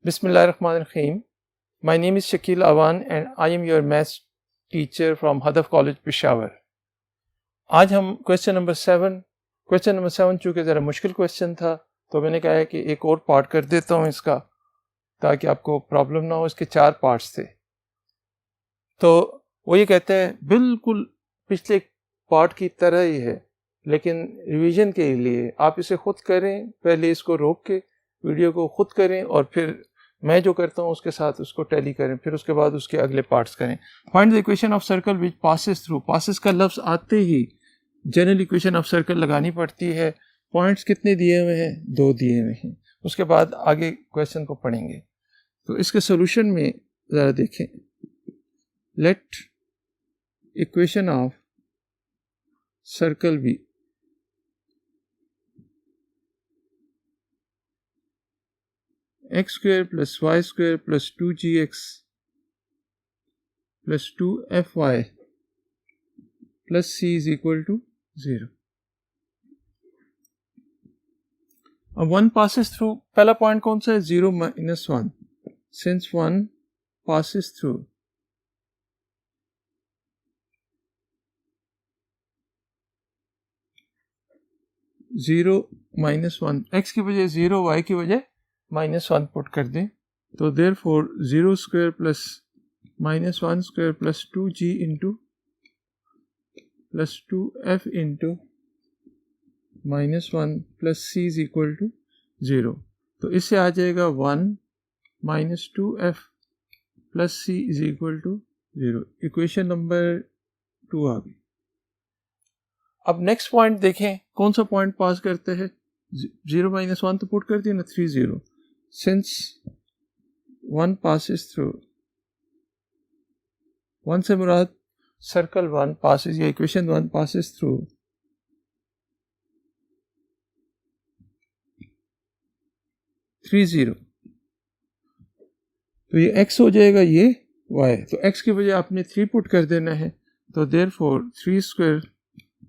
Bismillahirrahmanirrahim. My name is Shakil Awan and I am your maths teacher from Hadaf College, Peshawar. आज हम question number 7 चूँकि ज़रा मुश्किल question था तो मैंने कहा है कि एक और पार्ट कर देता हूँ इसका ताकि आपको प्रॉब्लम ना हो। इसके 4 पार्ट्स थे। तो वो ये कहते हैं बिल्कुल पिछले पार्ट की तरह ही है, लेकिन रिवीजन के लिए आप इसे खुद करें। पहले इसको रोक के वीडियो को खुद करें और फिर मैं जो करता हूँ उसके साथ उसको टैली करें, फिर उसके बाद उसके अगले पार्ट्स करें। Find the equation of circle which passes through. Passes का लफ्ज़ आते ही जनरल इक्वेशन ऑफ सर्कल लगानी पड़ती है। पॉइंट्स कितने दिए हुए हैं? 2 दिए हुए हैं। उसके बाद आगे क्वेश्चन को पढ़ेंगे। तो इसके सोल्यूशन में ज़रा देखें। Let equation of circle be x square plus y square plus 2gx plus 2fy plus c is equal to 0. अब 1 passes through, पहला पॉइंट कौन सा है? 0 minus 1. Since 1 passes through, zero minus 1, x की वजह 0, y की वजह -1 पुट कर दें तो therefore 0 square plus -1 square plus 2g into plus 2f into -1 plus c is equal to 0। तो इससे आ जाएगा 1 minus 2f plus c is equal to 0। Equation number 2 आ गई। अब नेक्स्ट पॉइंट देखें, कौन सा पॉइंट पास करते हैं? 0 माइनस 1 तो पुट कर दिया ना, 3 0। सिंस 1 passes through, 1 से मुराद सर्कल 1 passes या इक्वेशन 1 passes through 3 0। तो ये x हो जाएगा, ये y। तो x की वजह आपने 3 पुट कर देना है। तो therefore 3 square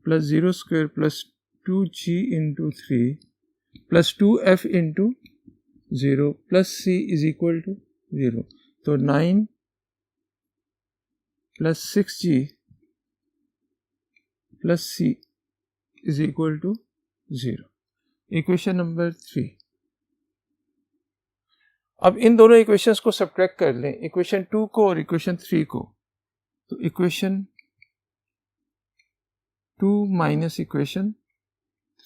plus 0 square plus 2g into 3 plus 2f into 0 plus c is equal to 0। तो 9 plus 6g plus c is equal to 0। Equation number 3। अब इन दोनों इक्वेशंस को सब्ट्रैक्ट कर लें, इक्वेशन 2 को और इक्वेशन 3 को। तो इक्वेशन 2 माइनस इक्वेशन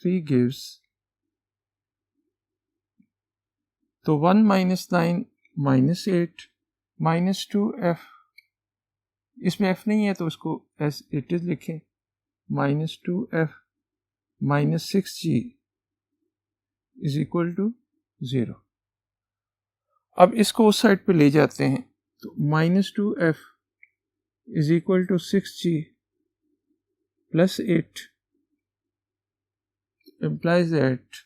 3 गिव्स, तो 1 माइनस 9 माइनस 8 माइनस 2f, इसमें f नहीं है तो उसको एज इट इज लिखें, minus 2f minus 6g is equal to 0। अब इसको उस साइड पे ले जाते हैं तो minus 2f is equal to 6g plus 8 implies that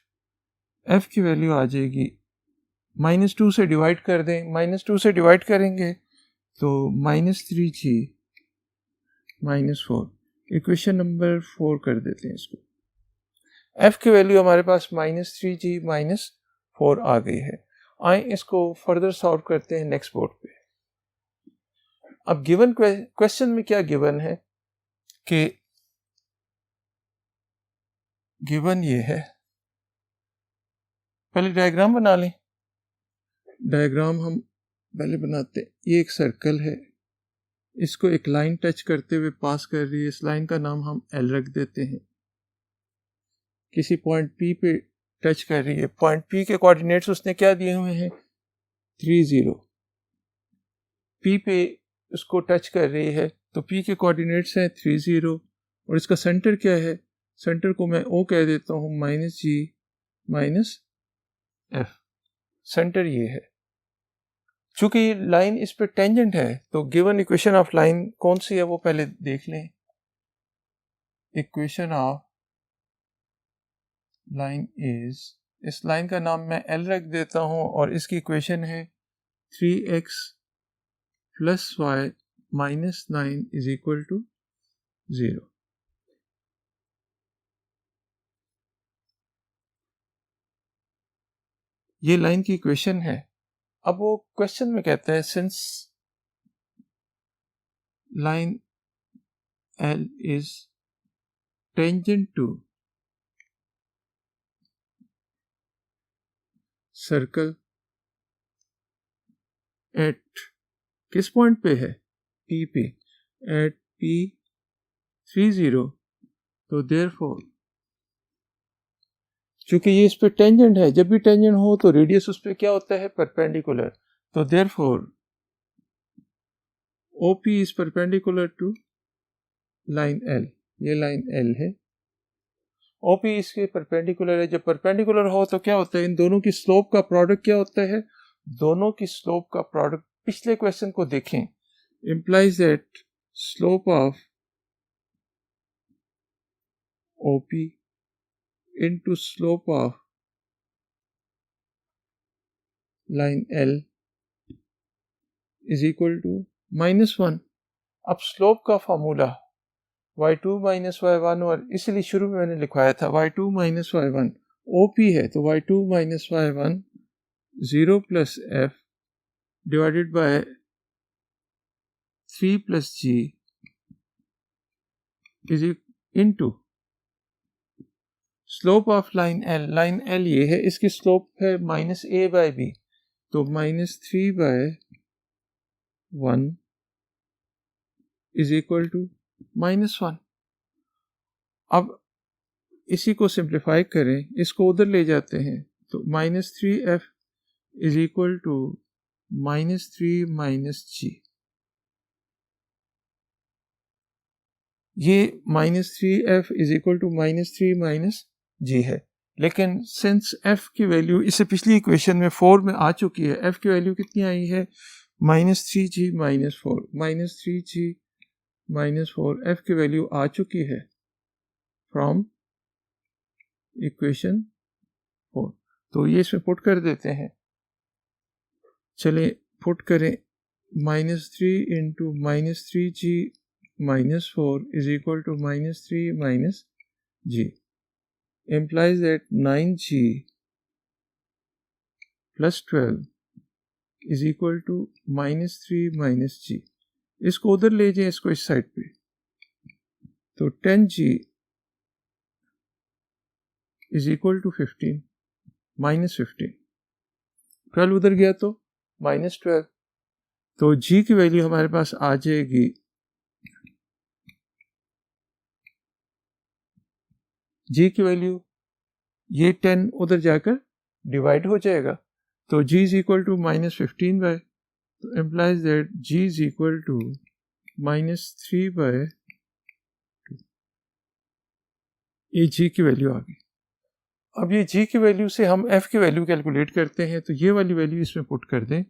f की वैल्यू आ जाएगी, -2 से डिवाइड कर दें, -2 से डिवाइड करेंगे तो -3g -4। इक्वेशन नंबर 4 कर देते हैं इसको। f की वैल्यू हमारे पास -3g -4 आ गई है। आए इसको फर्दर सॉल्व करते हैं नेक्स्ट बोर्ड पे। अब गिवन क्वेश्चन में क्या गिवन है कि गिवन ये है, पहले डायग्राम बना लें। डायग्राम हम पहले बनाते हैं। ये एक सर्कल है, इसको एक लाइन टच करते हुए पास कर रही है। इस लाइन का नाम हम L रख देते हैं। किसी पॉइंट P पे टच कर रही है। पॉइंट P के कोऑर्डिनेट्स उसने क्या दिए हुए हैं? 3 0। P पे उसको टच कर रही है तो P के कोऑर्डिनेट्स हैं 3 0 और इसका सेंटर क्या है? सेंटर को मैं O कह देता हूँ, -g -f। सेंटर ये है। चूंकि ये लाइन इस पे टेंजेंट है तो गिवन इक्वेशन ऑफ लाइन कौन सी है वो पहले देख लें। इक्वेशन ऑफ लाइन इज, इस लाइन का नाम मैं L रख देता हूं और इसकी इक्वेशन है 3x plus y minus 9 is equal to 0। ये लाइन की इक्वेशन है। अब वो क्वेश्चन में कहता है since line L is tangent to circle eight किस पॉइंट पे है, P पे, एट P30, तो देयरफॉर चूंकि ये इस पे टेंजेंट है, जब भी टेंजेंट हो तो रेडियस उस पे क्या होता है, परपेंडिकुलर, तो therefore OP is perpendicular to line L, ये लाइन L है, OP इसके परपेंडिकुलर है। जब परपेंडिकुलर हो तो क्या होता है, इन दोनों की स्लोप का प्रोडक्ट क्या होता है, दोनों की स्लोप का प्रोडक्ट, पिछले क्वेश्चन को देखें, implies that slope of OP into slope of line L is equal to -1। अब स्लोप का फॉर्मूला y2 माइनस y1, और इसलिए शुरू में मैंने लिखवाया था y2 माइनस y1, OP है तो y2 minus y1 0 plus f divided by 3 plus g is into slope of line L, line L ये है, इसकी स्लोप है -a/b, तो -3/1 इज इक्वल टू -1। अब इसी को सिंप्लीफाई करें, इसको उधर ले जाते हैं, तो -3f is equal to -3 minus g, ये -3f is equal to -3 minus g है। लेकिन सिंस f की वैल्यू इससे पिछली इक्वेशन में 4 में आ चुकी है, f की वैल्यू कितनी आई है, -3g minus 4, -3g minus 4 f की वैल्यू आ चुकी है फ्रॉम इक्वेशन 4, तो ये इसमें पुट कर देते हैं। चले पुट करें, -3 into -3g minus 4 is equal to -3 minus g, implies that 9g plus 12 is equal to -3 minus g। इसको उधर ले जाएं, इसको इस साइड पे, तो 10g is equal to 15 minus 15, 12 उधर गया तो -12, तो g की वैल्यू हमारे पास आ जाएगी g की वैल्यू, ये 10 उधर जाकर डिवाइड हो जाएगा, तो g is equal to -15 by, तो implies that g is equal to -3/2, ये g की वैल्यू आ गई। अब ये g की वैल्यू से हम f की वैल्यू कैलकुलेट करते हैं, तो ये वाली वैल्यू इसमें पुट कर दें,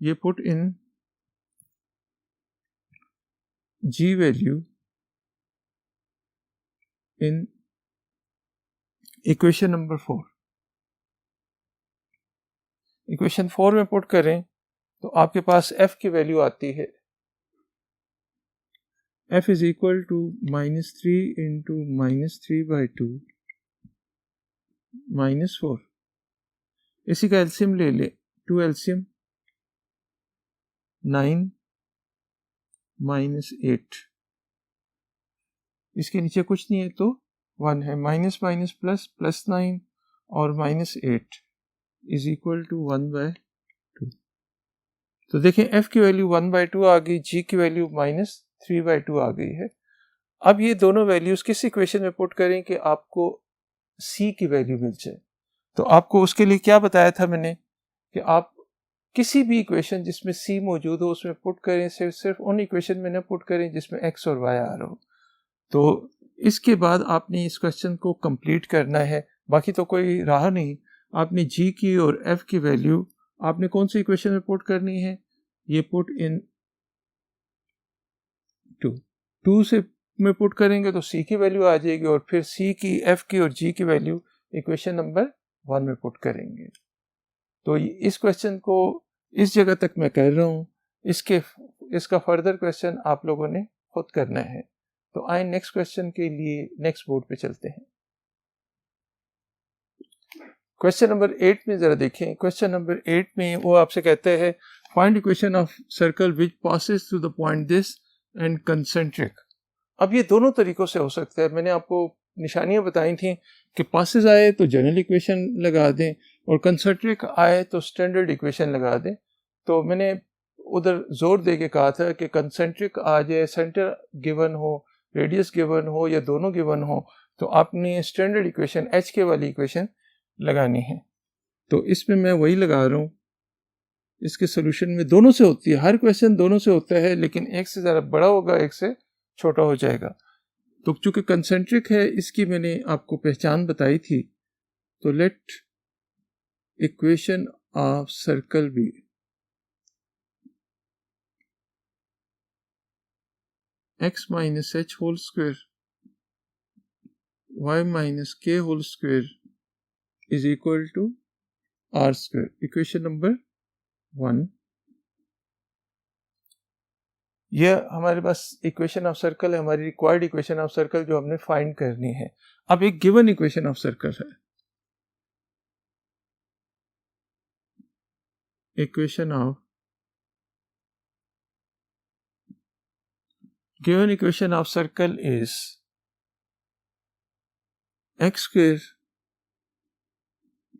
ये put in g value in equation number 4, equation 4 में पुट करें तो आपके पास f की वैल्यू आती है, f is equal to -3 into -3/2 -4, इसी का एलसीएम ले ले, 2 एलसीएम 9 -8, इसके नीचे कुछ नहीं है तो 1 है, माइनस माइनस प्लस, +9 और -8 इज इक्वल टू 1/2। तो देखें f की वैल्यू 1/2 आ गई, g की वैल्यू -3/2 आ गई है। अब ये दोनों वैल्यूज किस इक्वेशन में पुट करें कि आपको c की वैल्यू मिल जाए, तो आपको उसके लिए क्या बताया था मैंने कि आप किसी भी इक्वेशन जिसमें c मौजूद हो उसमें पुट करें, सिर्फ उन इक्वेशन में न पुट करें जिसमें x और y आ रहा हो। तो इसके बाद आपने इस क्वेश्चन को कंप्लीट करना है, बाकी तो कोई राह नहीं। आपने g की और f की वैल्यू आपने कौन सी इक्वेशन में पुट करनी है, ये पुट इन 2 से में पुट करेंगे तो c की वैल्यू आ जाएगी, और फिर c की, f की और g की वैल्यू इक्वेशन नंबर 1 में पुट करेंगे। तो इस क्वेश्चन को इस जगह तक मैं कर रहा हूँ, इसका फर्दर क्वेश्चन आप लोगों ने खुद करना है। तो आए नेक्स्ट क्वेश्चन के लिए नेक्स्ट बोर्ड पे चलते हैं। क्वेश्चन नंबर 8 में ज़रा देखें। क्वेश्चन नंबर 8 में वो आपसे कहते हैं find equation of circle which passes through the point this and concentric. अब ये दोनों तरीक़ों से हो सकता है। मैंने आपको निशानियां बताई थी कि पासेस आए तो जनरल इक्वेशन लगा दें और कंसेंट्रिक आए तो स्टैंडर्ड इक्वेशन लगा दें। तो मैंने उधर जोर दे के कहा था कि कंसेंट्रिक आ जाए, सेंटर गिवन हो, रेडियस गिवन हो या दोनों गिवन हो, तो आपने स्टैंडर्ड इक्वेशन एच के वाली इक्वेशन लगानी है। तो इसमें मैं वही लगा रहा हूँ। इसके सोल्यूशन में दोनों से होती है, हर क्वेश्चन दोनों से होता है, लेकिन एक से ज़रा बड़ा होगा, एक से छोटा हो जाएगा। तो चूंकि कंसेंट्रिक है, इसकी मैंने आपको पहचान बताई थी। तो let equation of circle be x minus h whole square y minus k whole square is equal to r square। Equation number 1। यह हमारे पास इक्वेशन ऑफ सर्कल है, हमारी रिक्वायर्ड इक्वेशन ऑफ सर्कल जो हमने फाइंड करनी है। अब एक गिवन इक्वेशन ऑफ सर्कल है, equation of given equation of circle is x square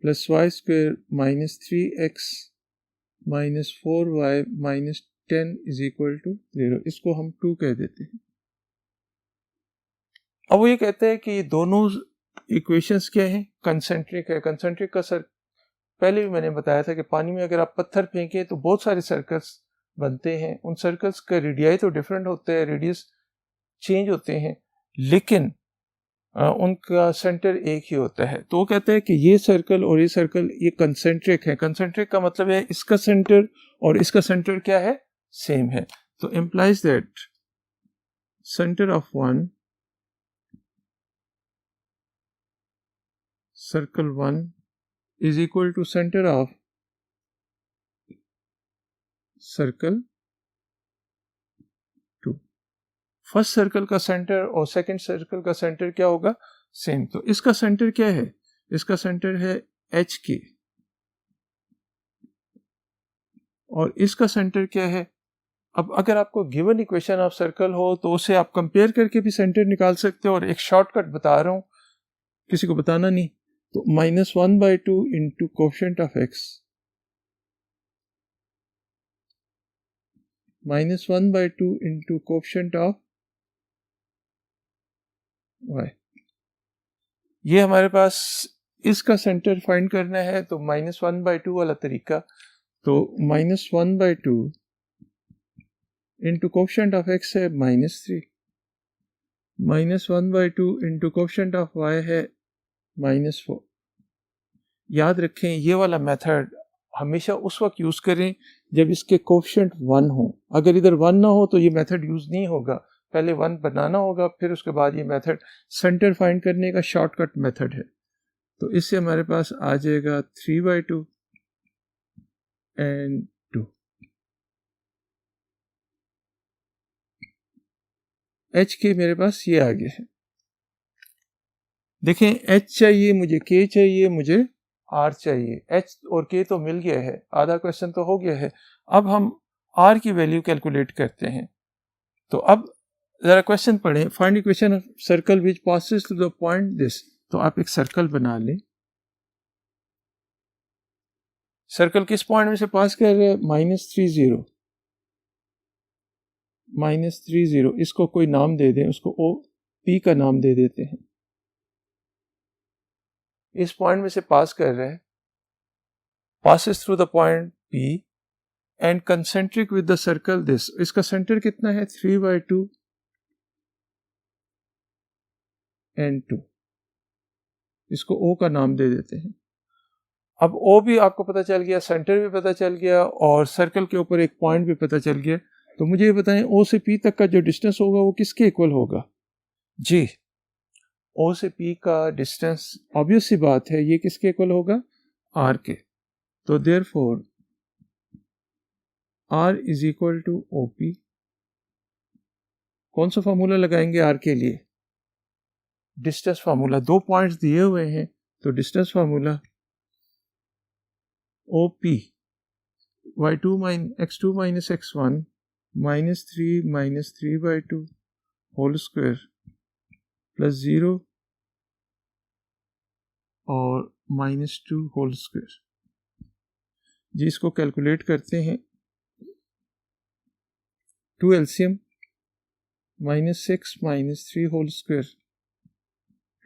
plus y square minus 3x minus 4y minus 10 is equal to 0। इसको हम 2 कह देते हैं। अब वो ये कहते हैं कि ये दोनों इक्वेशंस क्या हैं, कंसेंट्रिक है। कंसेंट्रिक का सर पहले भी मैंने बताया था कि पानी में अगर आप पत्थर फेंकें तो बहुत सारे सर्कल्स बनते हैं। उन सर्कल्स का रेडियाई तो डिफरेंट होते हैं, रेडियस चेंज होते हैं, लेकिन उनका सेंटर एक ही होता है। तो वो कहते हैं कि ये सर्कल और ये सर्कल ये कंसेंट्रिक है। कंसेंट्रिक का मतलब है इसका सेंटर और इसका सेंटर क्या है, सेम है। तो implies that centre of one circle 1 is equal to center of circle 2। First circle का सेंटर और सेकंड सर्कल का सेंटर क्या होगा, सेम। तो इसका सेंटर क्या है, इसका सेंटर है एच के और इसका सेंटर क्या है। अब अगर आपको गिवन इक्वेशन ऑफ सर्कल हो तो उसे आप कंपेयर करके भी सेंटर निकाल सकते हो, और एक शॉर्टकट बता रहा हूं, किसी को बताना नहीं। तो -1/2 into coefficient of x -1/2 into coefficient of y। ये हमारे पास इसका सेंटर फाइंड करना है, तो -1/2 वाला तरीका। तो -1/2 इंटू कोफिशिएंट ऑफ x है -3, -1/2 इंटू कोफिशिएंट ऑफ y है -4। याद रखें ये वाला मेथड हमेशा उस वक्त यूज़ करें जब इसके कोफिशिएंट 1 हो। अगर इधर 1 ना हो तो ये मेथड यूज़ नहीं होगा, पहले 1 बनाना होगा, फिर उसके बाद ये मेथड सेंटर फाइंड करने का शॉर्टकट मेथड है। तो इससे हमारे पास आ जाएगा 3/2 एंड 2। एच के मेरे पास ये आ गया है। देखें एच चाहिए मुझे, के चाहिए मुझे, आर चाहिए। एच और के तो मिल गया है, आधा क्वेश्चन तो हो गया है। अब हम आर की वैल्यू कैलकुलेट करते हैं। तो अब जरा क्वेश्चन पढ़ें, find equation of circle which passes to the point this. तो आप एक सर्कल बना लें। सर्कल किस पॉइंट में से पास कर रहे हैं, -30 -30। इसको कोई नाम दे दें, उसको ओ पी का नाम दे देते हैं। इस पॉइंट में से पास कर रहे हैं, passes through the point P and concentric with the circle this। इसका सेंटर कितना है, 3/2 and 2। इसको O का नाम दे देते हैं। अब O भी आपको पता चल गया, सेंटर भी पता चल गया और सर्कल के ऊपर एक पॉइंट भी पता चल गया। तो मुझे ये बताएं O से P तक का जो डिस्टेंस होगा वो किसके इक्वल होगा। जी, O से P का डिस्टेंस ऑब्वियस सी बात है, ये किसके इक्वल होगा, R के। तो therefore R is equal to OP। कौन सा फार्मूला लगाएंगे R के लिए, डिस्टेंस फार्मूला। 2 पॉइंट्स दिए हुए हैं तो distance formula OP x2 minus x1 minus 3 minus 3 by 2 whole square plus 0 और minus 2 whole square। जिसको कैलकुलेट करते हैं 2 LCM minus 6 minus 3 whole square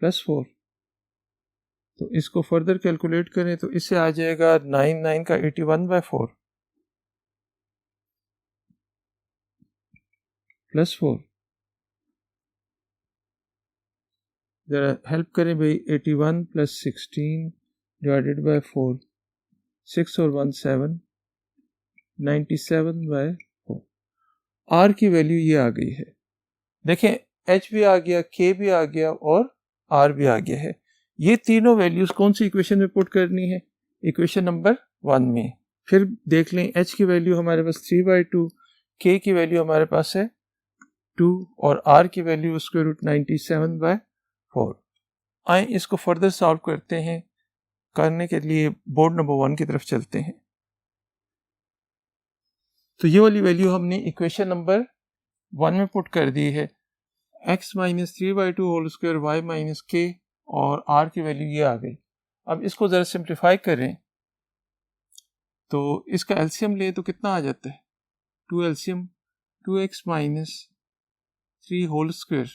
plus 4। तो इसको फर्दर कैलकुलेट करें तो इससे आ जाएगा 9 का 81 by 4 प्लस 4। जरा हेल्प करें भाई, 81 प्लस 16 डिवाइडेड बाय 4, 6 और 1 7, 97 बाय 4। आर की वैल्यू ये आ गई है। देखें एच भी आ गया, के भी आ गया और आर भी आ गया है। ये तीनों वैल्यूज कौन सी इक्वेशन में पुट करनी है? इक्वेशन नंबर 1 में। फिर देख लें एच की वैल्यू हमारे पास 3/2, के की वैल्यू हमारे पास है 2 और आर की वैल्यू स्क्वायर रूट 97/4। आए इसको फर्दर सॉल्व करते हैं। करने के लिए बोर्ड नंबर 1 की तरफ चलते हैं। तो ये वाली वैल्यू हमने इक्वेशन नंबर 1 में पुट कर दी है। x minus 3/2 whole square y minus K और r की वैल्यू ये आ गई। अब इसको ज़रा सिंप्लीफाई करें तो इसका एलसीएम ले तो कितना आ जाता है? 2 LCM 2x minus 3 whole square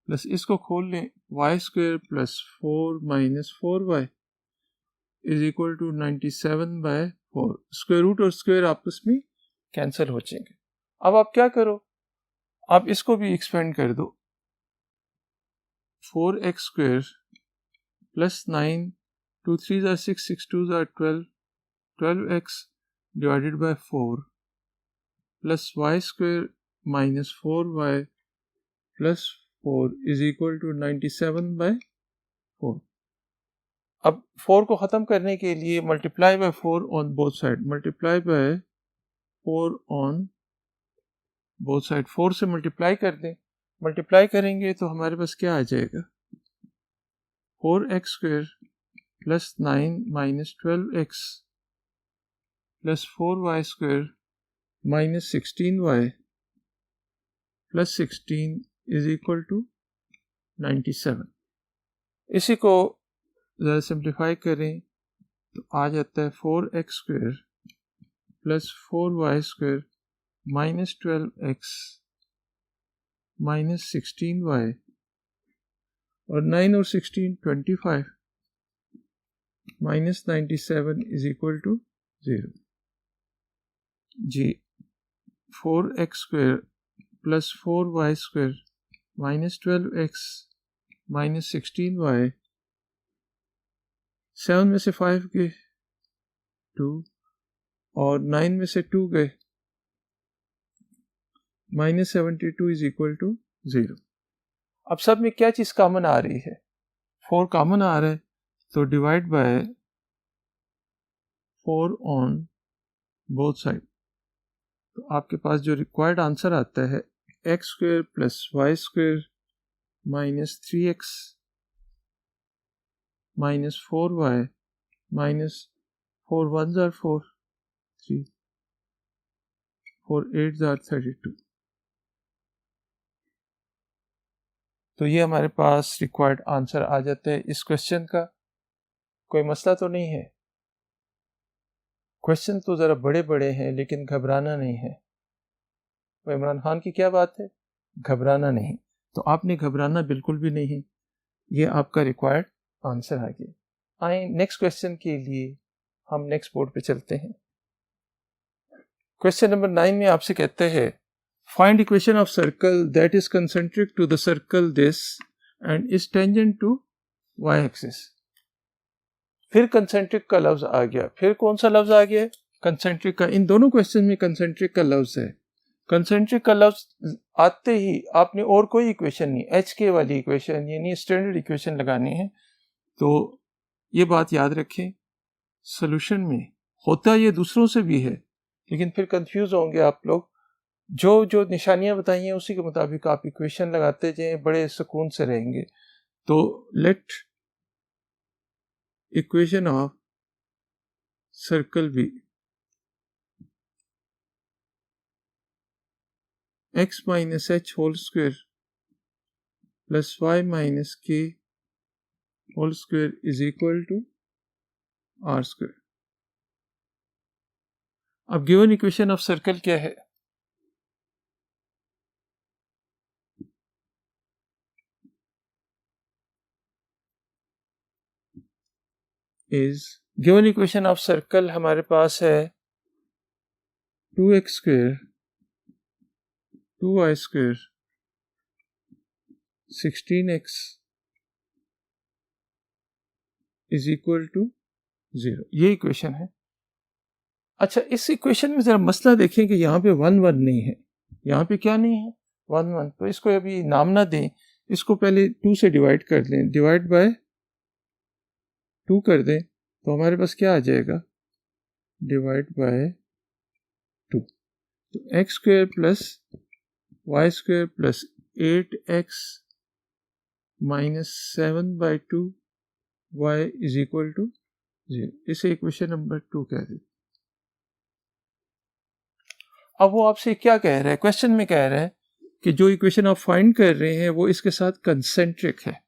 plus इसको खोल लें y square plus 4 minus 4y is equal to 97/4। Square root और स्क्वायर आपस में कैंसिल हो जाएंगे। अब आप क्या करो, आप इसको भी एक्सपेंड कर दो। 4x square plus 9, 2 3 are 6, 6 2 are 12, 12x divided by 4 plus y square minus 4y plus 4 is equal to 97/4। अब 4 को ख़त्म करने के लिए multiply by 4 on both side, multiply by 4 on both side. 4 से मल्टीप्लाई कर दें, मल्टीप्लाई करेंगे तो हमारे पास क्या आ जाएगा? 4x square plus 9 minus 12x plus 4y square minus 16y plus 16 is equal to 97। इसी को ज़रा सिंप्लीफाई करें तो आ जाता है 4x square plus 4y square minus 12x minus 16y और 9 और 16 25 माइनस 97 इज इक्वल टू 0। जी 4x square plus 4y square minus 12x minus 16y, 7 में से 5 गए 2 और 9 में से 2 गए, माइनस 72 इज इक्वल टू 0। अब सब में क्या चीज़ कॉमन आ रही है? 4 कॉमन आ रहा है तो divide by 4 on both side. तो आपके पास जो रिक्वायर्ड आंसर आता है x square plus y square minus 3x minus 4y minus 4 1s are 4, 3 4 8s are 32। तो ये हमारे पास रिक्वायर्ड आंसर आ जाता है इस क्वेश्चन का। कोई मसला तो नहीं है? क्वेश्चन तो ज़रा बड़े बड़े हैं लेकिन घबराना नहीं है। तो इमरान खान की क्या बात है, घबराना नहीं। तो आपने घबराना बिल्कुल भी नहीं, ये आपका रिक्वायर्ड आंसर आ गया। आए नेक्स्ट क्वेश्चन के लिए हम नेक्स्ट बोर्ड पे चलते हैं। क्वेश्चन नंबर 9 में आपसे कहते हैं find equation of circle that is concentric to the circle this and is tangent to y axis. फिर कंसेंट्रिक का लफ्ज आ गया। फिर कौन सा लफ्ज आ गया? कंसेंट्रिक का। इन दोनों क्वेश्चन में कंसेंट्रिक का लफ्ज है। कंसेंट्रिक का लफ्ज आते ही आपने और कोई इक्वेशन नहीं, एच के वाली इक्वेशन यानी स्टैंडर्ड इक्वेशन लगानी है। तो ये बात याद रखें, सोल्यूशन में होता ये दूसरों से भी है लेकिन फिर कंफ्यूज होंगे आप लोग। जो जो निशानियां बताई हैं उसी के मुताबिक आप इक्वेशन लगाते जाएं, बड़े सुकून से रहेंगे। तो let equation of circle be x minus h whole square plus y minus k whole square is equal to r square. अब गिवन इक्वेशन ऑफ सर्कल क्या है? गिवन इक्वेशन ऑफ सर्कल हमारे पास है 2x square 2y square 16x is equal to 0। ये equation है। अच्छा, इस इक्वेशन में जरा मसला देखें कि यहाँ पे 1 1 नहीं है। यहाँ पे क्या नहीं है? 1 1। तो इसको अभी नाम ना दें, इसको पहले 2 से डिवाइड कर दें। डिवाइड बाय 2 कर दें तो हमारे पास क्या आ जाएगा? Divide by 2। तो x square plus y square plus 8x minus 7/2 y is equal to 0। इसे इक्वेशन नंबर 2 कह दें। अब वो आपसे क्या कह रहा है? क्वेश्चन में कह रहा है कि जो इक्वेशन आप फाइंड कर रहे हैं वो इसके साथ कंसेंट्रिक है।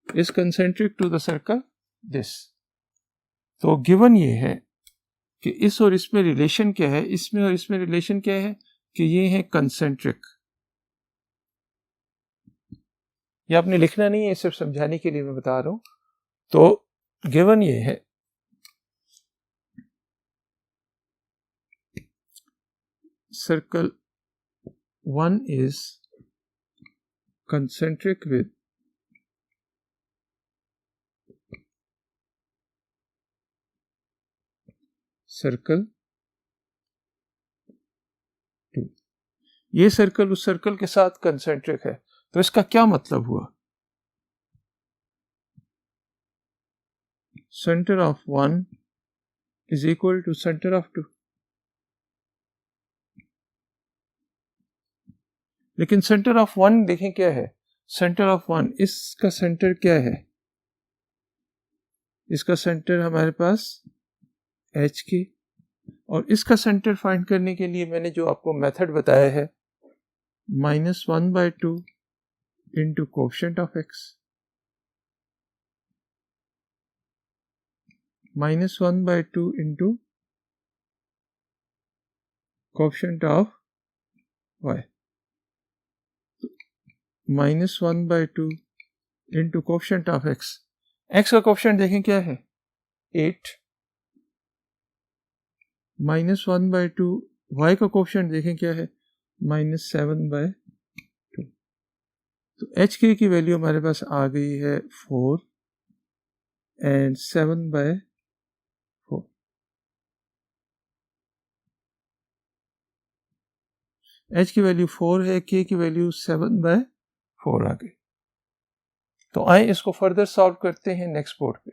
Is concentric to the circle this. तो गिवन ये है कि इस और इसमें रिलेशन क्या है, इसमें और इसमें रिलेशन क्या है कि ये है कंसेंट्रिक। ये आपने लिखना नहीं है, सिर्फ समझाने के लिए मैं बता रहा हूं। तो गिवन ये है circle 1 is concentric with circle 2। ये सर्कल उस सर्कल के साथ कंसेंट्रिक है। तो इसका क्या मतलब हुआ? Centre of 1 is equal to centre of 2। लेकिन सेंटर ऑफ 1 देखें क्या है? सेंटर ऑफ 1, इसका सेंटर क्या है? इसका सेंटर हमारे पास h की, और इसका सेंटर फाइंड करने के लिए मैंने जो आपको मेथड बताया है -1/2 into coefficient of x -1/2 into coefficient of y -1/2 into coefficient of x। x का कोएफिशिएंट देखें क्या है? 8। -1/2 y का कोएफिशिएंट देखें क्या है? -7/2। तो h k की वैल्यू हमारे पास आ गई है 4 एंड 7/4। h की वैल्यू 4 है, k की वैल्यू 7/4 आ गई। तो आए इसको फर्दर सॉल्व करते हैं नेक्स्ट बोर्ड पे।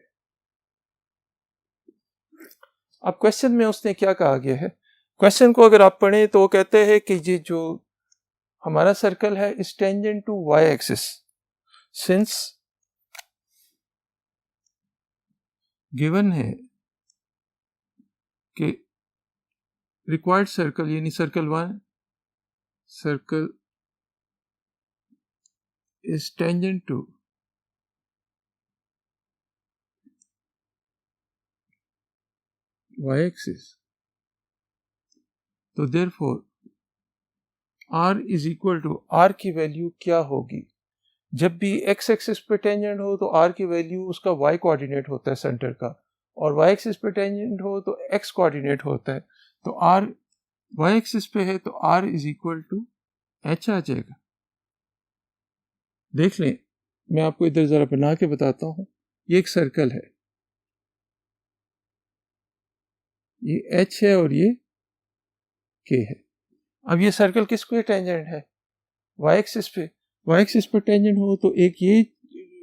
अब क्वेश्चन में उसने क्या कहा गया है? क्वेश्चन को अगर आप पढ़ें तो वो कहते हैं कि ये जो हमारा सर्कल है is tangent to y axis since given है कि रिक्वायर्ड सर्कल यानी circle 1 circle is tangent to y axis. तो therefore r is equal to, r की वैल्यू क्या होगी? जब भी x एक्सिस पे टेंजेंट हो तो r की वैल्यू उसका y कोऑर्डिनेट होता है सेंटर का, और y एक्सिस पे टेंजेंट हो तो x कोऑर्डिनेट होता है। तो r y एक्सिस पे है तो r is equal to h आ जाएगा। देख लें, मैं आपको इधर जरा बना के बताता हूं। ये एक सर्कल है, ये h है और ये k है। अब ये सर्कल किस पे टेंजेंट है? y एक्सिस पे। y एक्सिस पे टेंजेंट हो तो एक ये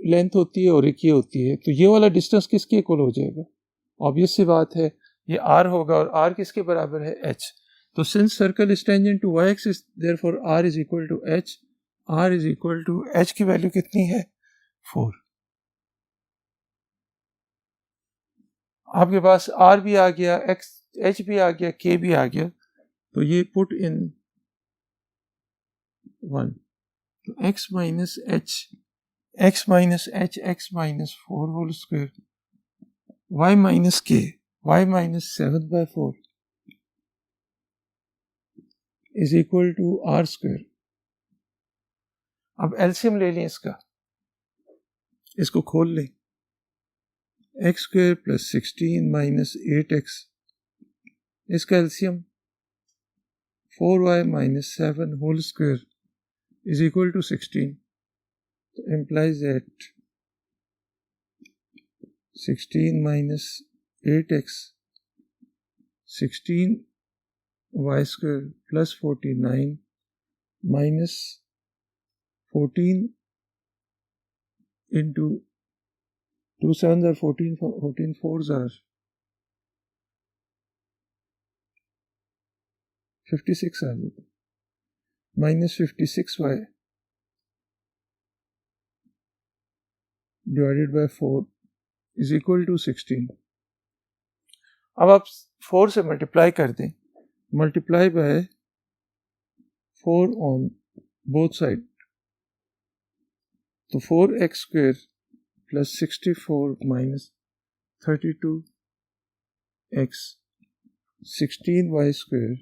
लेंथ होती है और एक ये होती है, तो ये वाला डिस्टेंस किसके इक्वल हो जाएगा? ऑब्वियस सी बात है, ये r होगा, और r किसके बराबर है? h। तो since circle is tangent to y axis therefore r is equal to h। r is equal to h की वैल्यू कितनी है? 4। आपके पास आर भी आ गया, एक्स एच भी आ गया, के भी आ गया, तो ये पुट इन 1, तो x minus H, x minus H, x minus 4 whole square, y minus K, y minus 7/4 is equal to R square. अब एलसीएम ले लें इसका, इसको खोल लें, x square plus 16 minus 8x, इसका LCM 4y minus 7 whole square is equal to 16. So implies that 16 minus 8x, 16y square plus 49 minus 14 into 2 7s are 14, 14 4s are 56 are minus 56y divided by 4 is equal to 16. अब आप 4 से multiply कर दें, multiply by 4 on both side, तो 4x square plus 64 minus 32x, 16y square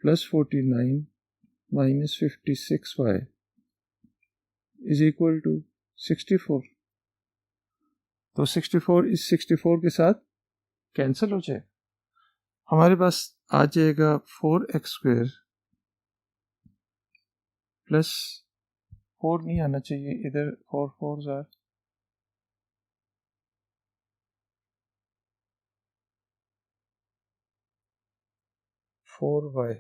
plus 49 minus 56y is equal to 64। तो 64 इस 64 के साथ कैंसिल हो जाए, हमारे पास आ जाएगा 4x स्क्वायर प्लस 4 नहीं आना चाहिए इधर, 4 4s are 4y,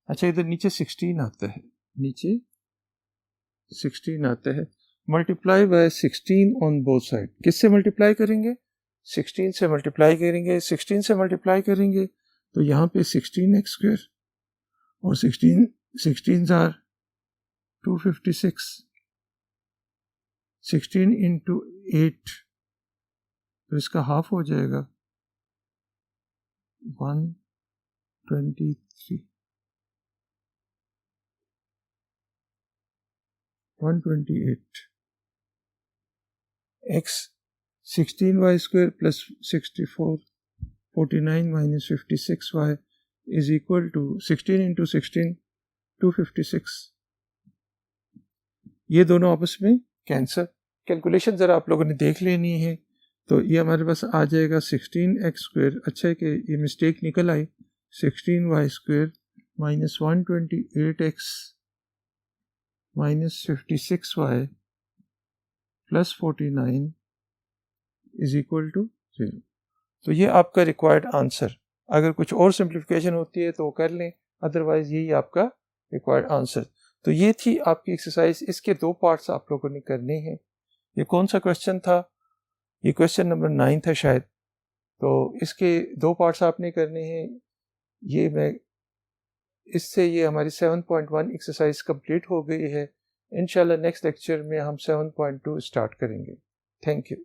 अच्छा इधर नीचे 16 आता है, नीचे 16 आता है, multiply by 16 on both side. किससे मल्टीप्लाई करेंगे? 16 से मल्टीप्लाई करेंगे, 16 से मल्टीप्लाई करेंगे तो यहाँ पे 16x स्क्वायर और 16s आर 256, 16 इंटू 8 तो इसका हाफ हो जाएगा 123, 128 x 16y square plus 64 49 minus 56y is equal to 16 into 16 256। ये दोनों आपस में कैंसर। कैलकुलेशन ज़रा आप लोगों ने देख लेनी है, तो ये हमारे पास आ जाएगा 16x स्क्वायर, अच्छा है कि ये मिस्टेक निकल आई, 16y square minus 128x minus 56y plus 49 is equal to 0। तो ये आपका रिक्वायर्ड आंसर। अगर कुछ और सिंप्लीफिकेशन होती है तो वो कर लें, अदरवाइज यही आपका रिक्वायर्ड आंसर। तो ये थी आपकी एक्सरसाइज, इसके 2 पार्ट्स आप लोगों ने करने हैं। ये कौन सा क्वेश्चन था? ये क्वेश्चन नंबर 9 था शायद, तो इसके 2 पार्ट्स आपने करने हैं। ये मैं इससे ये हमारी 7.1 एक्सरसाइज कंप्लीट हो गई है। इंशाल्लाह नेक्स्ट लेक्चर में हम 7.2 स्टार्ट करेंगे। Thank you.